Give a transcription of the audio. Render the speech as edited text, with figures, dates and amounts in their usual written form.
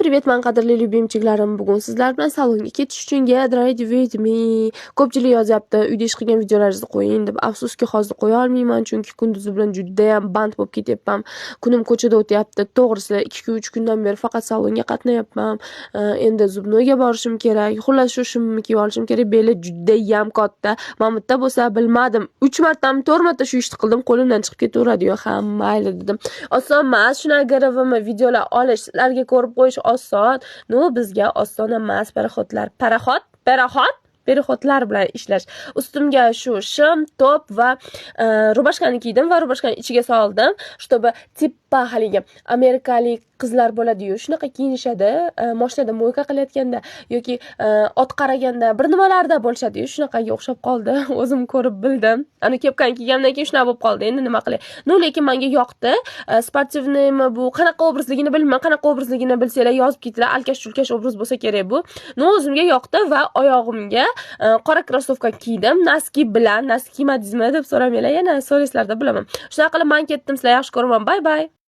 привет, men qadrli любимчиklarim. Bugun sizlar bilan salonga ketish uchun get ready with me. Ko'pchilik yozyapti, uyda ish qilgan videolaringizni qo'ying deb. Afsuski hozir qo'ya olmayman, chunki kunduzi bilan juda ham band bo'lib ketyapman. Kunim ko'chada o'tyapti. To'g'risi, 2-3 kundan beri faqat salonga qatnayapman. Endi zubnoga borishim kerak. Xullas shu shimimni kiyib olishim kerak. Beli juda ham katta. Mamutda bo'lsa bilmadim. 3 martami 4 marta shu ishni qildim. Qo'limdan chiqib ketaveradi-yu. Ha, mayli dedim. Oson emas, shunaqa garavimi videolar olish, sizlarga ko'rib qo'yish oson. No, bizga oson emas, paraxotlar bilan ishlash. Ustimga shu shim, top va rubashkani kiydim va rubashkani ichiga soldim, чтобы tippa haligi amerikalik qizlar bo'ladi-yu, shunaqa kiyinishadi, mashinada mo'yka qilayotganda yoki ot qaraganda bir nimalarda bo'lishadi-yu, shunaqaga o'xshab qoldi. O'zim ko'rib bildim. Ana kepkani kiygandan keyin shunaqa bo'lib qoldi. Endi nima qilay? No, lekin menga yoqdi. Sportivniymi bu? Qanaqa obrazligini bilmayman. Qanaqa obrazligini bilsanglar yozib ketinglar. Alkash-chulkash obraz bo'lsa kerak bu. No, o'zimga yoqdi va oyog'imga qora krossovka kiydim. Naski bilan, naski kiymadingizmi deb so'ramanglar. Yana so'raysizlarda bilaman. Shunaqa qilib men ketdim. Sizlar yaxshi ko'raman. Bye bye.